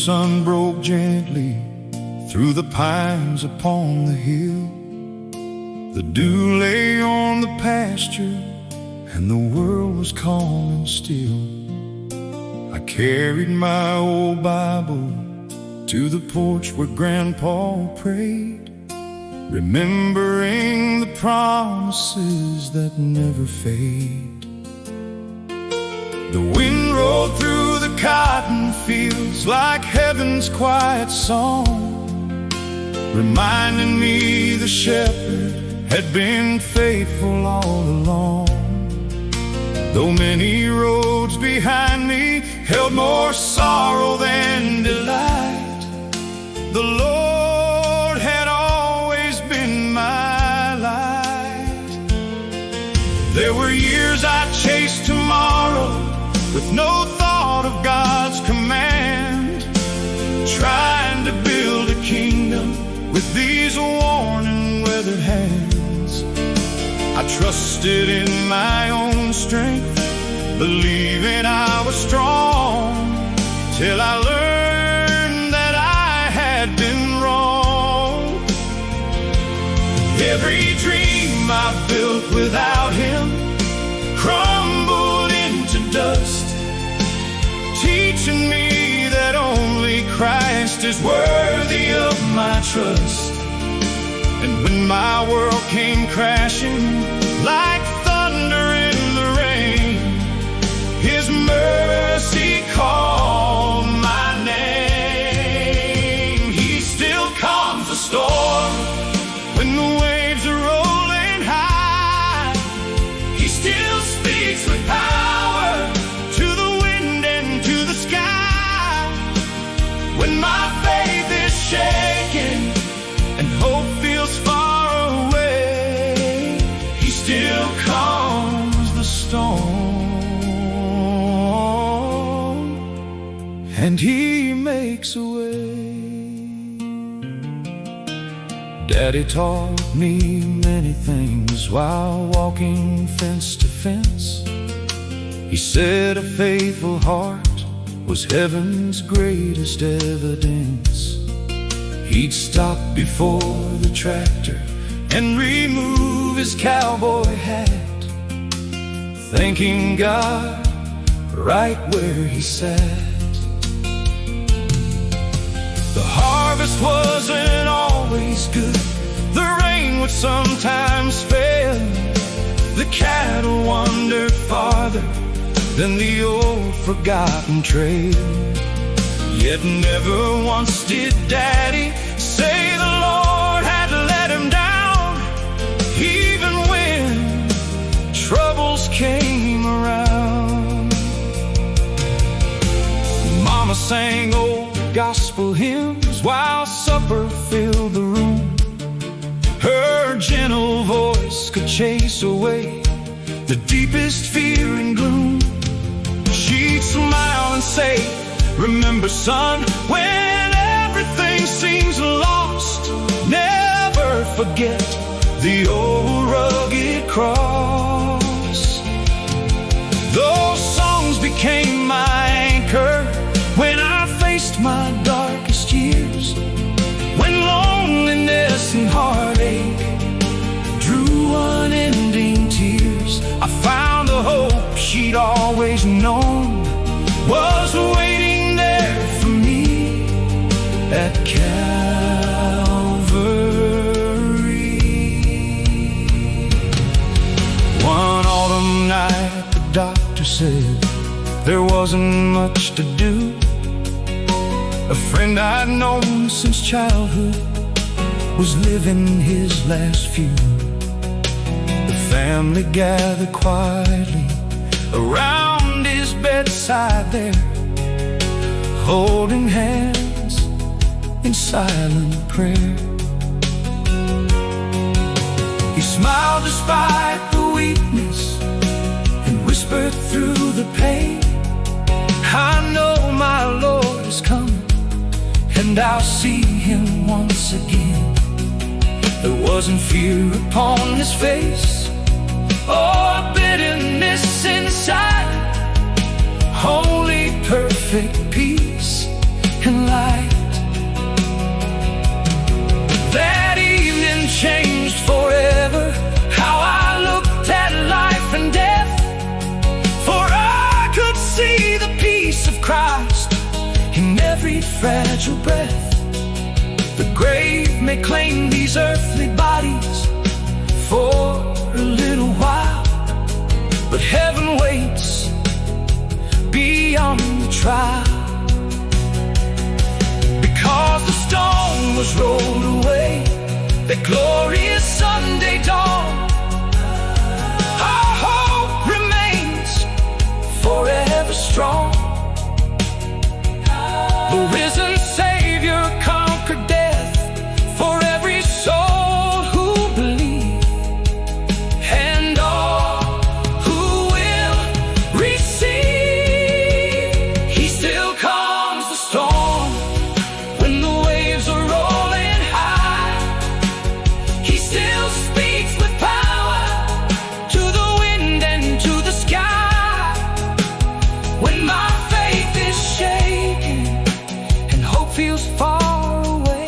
sun broke gently through the pines upon the hill. The dew lay on the pasture, and the world was calm and still. I carried my old Bible to the porch where Grandpa prayed, remembering the promises that never fade. The wind rolled through the cotton fields like heaven's quiet song, reminding me the shepherd had been faithful all along. Though many roads behind me held more sorrow than delight, the Lord had always been my light. There were years I chased tomorrow with no thought of God's command, trying to build a kingdom with these worn and weathered hands. I trusted in my own strength, believing I was strong, till I learned that I had been wrong. Every dream I built without Him crumbled into dust, teaching me that only Christ is worthy of my trust. And when my world came crashing like thunder in the rain, His mercy called my name. He still calms the storm when the waves are rolling high. He still speaks with power to the wind and to the sky. When my faith is shaken and hope feels far away, He still calms the storm, and He makes a way. Daddy taught me many things while walking fence to fence. He said a faithful heart was heaven's greatest evidence. He'd stop before the tractor and remove his cowboy hat, thanking God right where he sat. The harvest wasn't always good, the rain would sometimes fail, the cattle wandered farther than the old forgotten trail. Yet never once did Daddy say the Lord had let him down, even when troubles came around. Mama sang old gospel hymns while supper filled the room. Her gentle voice could chase away the deepest fear and gloom. She'd smile and say, "Remember, son, when everything seems lost, never forget the old rugged cross." Those songs became my anchor when I faced my darkest years, when loneliness and heartache drew unending tears. I found the hope she'd always known was waiting there for me at Calvary. One autumn night the doctor said there wasn't much to do. A friend I'd known since childhood was living his last few. The family gathered quietly around his bedside there, holding hands in silent prayer. He smiled despite the weakness and whispered through the pain, "I know my Lord is coming, and I'll see Him once again." There wasn't fear upon his face or bitterness inside, only perfect peace and light. fragile breath. The grave may claim these earthly bodies for a little while, but heaven waits beyond the trial. Because the stone was rolled away, that glorious Sunday dawn, our hope remains forever strong. The risen Savior conquered death for every soul who believe, and all who will receive. He still calms the storm when the waves are rolling high. He still speaks with power to the wind and to the sky. When my faith is shaken and hope feels far away,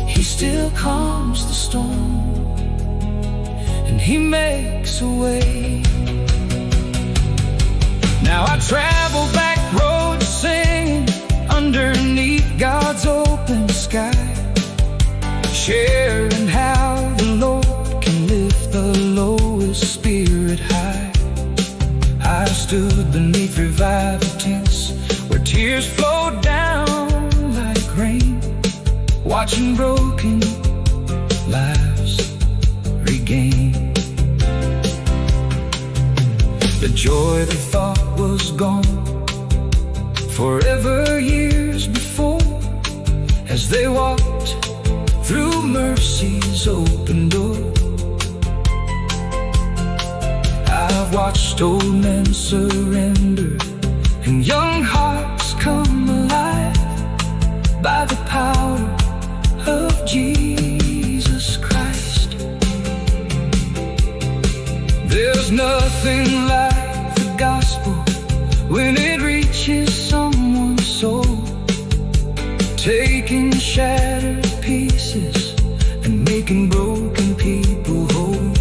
He still calms the storm and He makes a way. Now I travel back roads singing underneath God's open sky, sharing how the Lord can lift the lowest spirit high. I stood beneath revival tents where tears flowed down like rain, watching broken lives regain. The joy they thought was gone forever years before, as they walked through mercy's open door. I've watched old men surrender and young hearts come alive by the power of Jesus Christ. There's nothing like the gospel when it reaches someone's soul, taking shattered pieces and making broken people whole.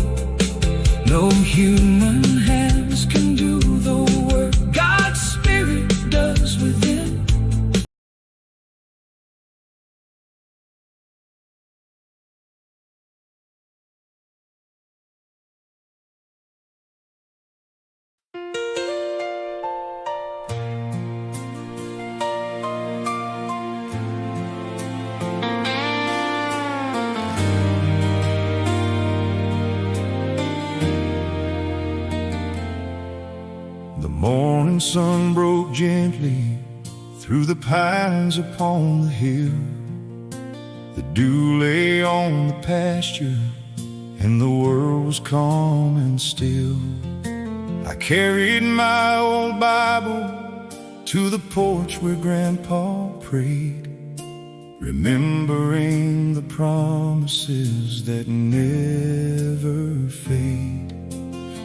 No human hands can do the work God's Spirit does within. The morning sun broke gently through the pines upon the hill. The dew lay on the pasture, and the world was calm and still. I carried my old Bible to the porch where Grandpa prayed, remembering the promises that never fade.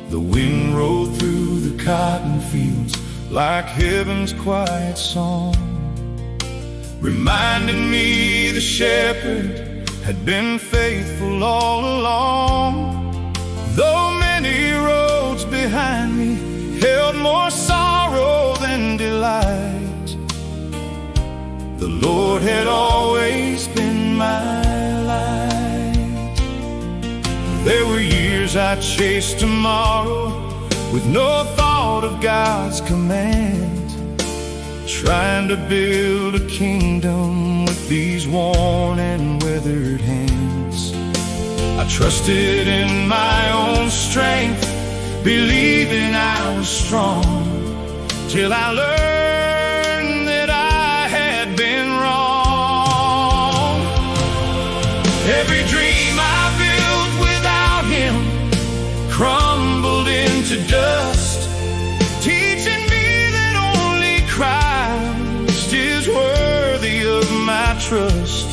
The wind rolled through the cotton fields like heaven's quiet song, reminding me the shepherd had been faithful all along. Though many roads behind me held more sorrow than delight, the Lord had always been my light. There were years I chased tomorrow with no thought of God's command, trying to build a kingdom with these worn and weathered hands. I trusted in my own strength, believing I was strong, till I learned that I had been wrong. Every dream I built without Him crumbled into dust, teaching me that only Christ is worthy of my trust.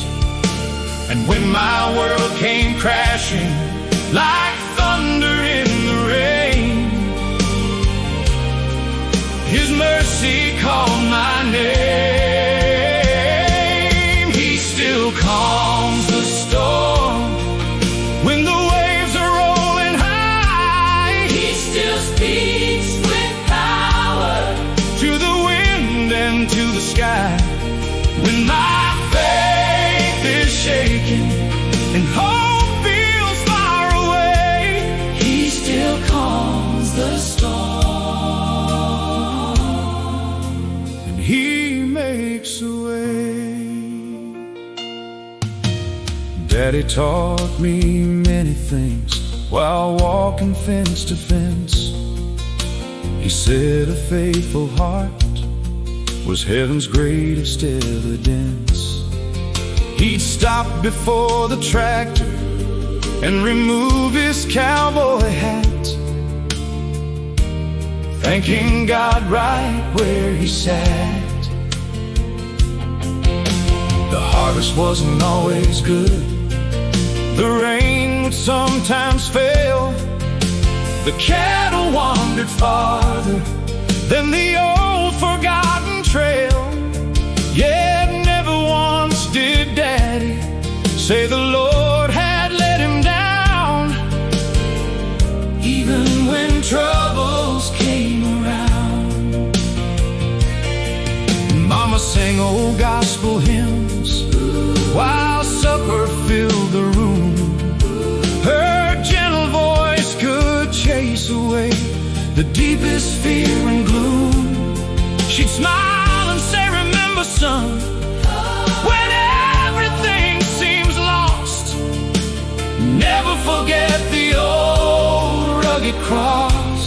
And when my world came crashing like thunder in the rain, His mercy called my name. He still calms the storm when the waves are rolling high. He still speaks with power to the wind and to the sky. When my faith is shaken and hope feels far away, He still calms the storm, and He makes a way. Daddy taught me many things while walking fence to fence. He said a faithful heart was heaven's greatest evidence. He'd stop before the tractor and remove his cowboy hat, thanking God right where he sat. The harvest wasn't always good, the rain would sometimes fail, the cattle wandered farther than the old forgotten trail. Yet never once did Daddy say the Lord had let him down, even when troubles came around. Mama sang old gospel hymns while supper filled the room. Her gentle voice could chase away the deepest fear and gloom. She'd smile and say, "Remember, son, when everything seems lost, never forget the old rugged cross."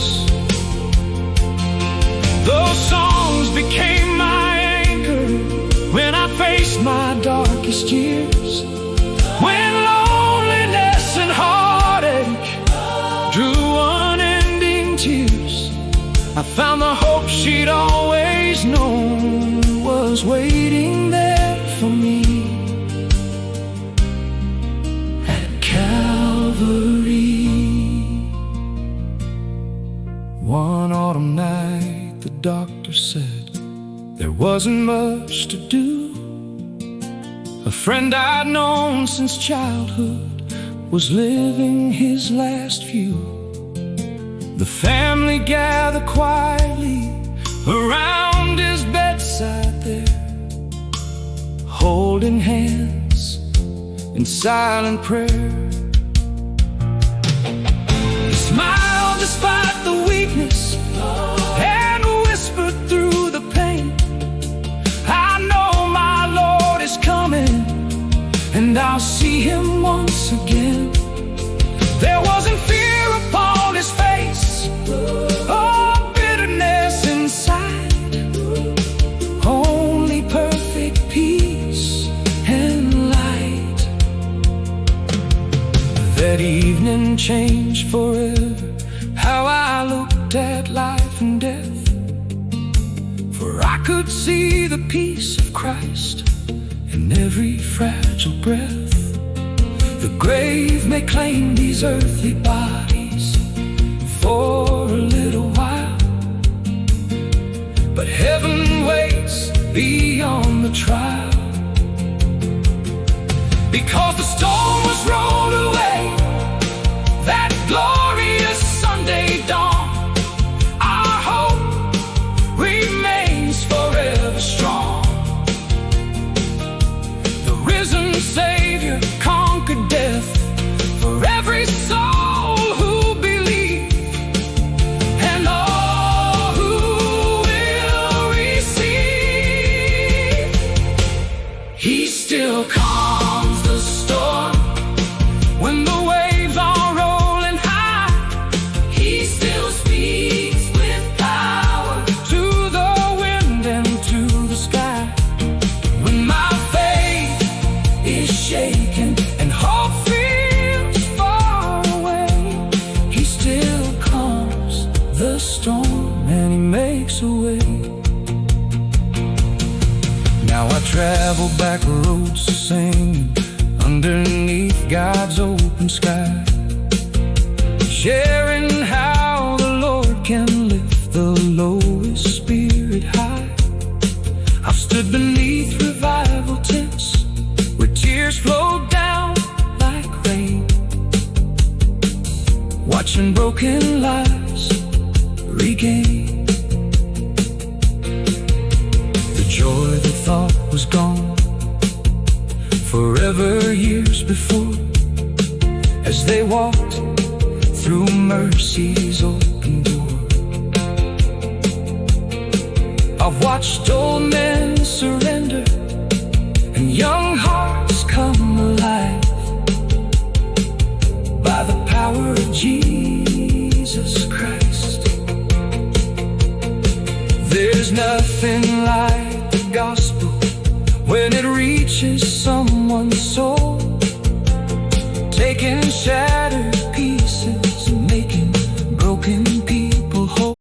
Those songs became my anchor when I faced my darkest years, when loneliness and heartache drew unending tears. I found the hope she'd always known was waiting there for me at Calvary. One autumn night, the doctor said there wasn't much to do. A friend I'd known since childhood was living his last few. The family gathered quietly around his bedside there, holding hands in silent prayer. He smiled despite the weakness and whispered through the pain, "I know my Lord is coming, and I'll see him once again." There wasn't fear upon his face, or bitterness inside, only perfect peace and light. That evening changed forever how I looked at life and death, for I could see the peace of Christ in every fragile breath. The grave may claim these earthly bodies for a little while, but heaven waits beyond the trial. Because the storm was rolled away that glorious Sunday dawn, our hope remains forever strong. The risen Savior conquered death for every soul who believe, and all who will receive. He still calms the storm when the waves are rolling high. He still speaks with power to the wind and to the sky. When my faith is shaken and hope feels far away, he still calms the storm and he makes a way. Now I travel back roads singing underneath God's open sky, sharing how the Lord can lift the lowest spirit high. I've stood beneath revival tents where tears flowed down like rain, watching broken lives regain the joy that thought was gone, forever years before, as they walked through mercy's open door. I've watched old men surrender and young hearts come alive by the power of Jesus Christ. There's nothing like the gospel when it reaches someone's soul, taking shattered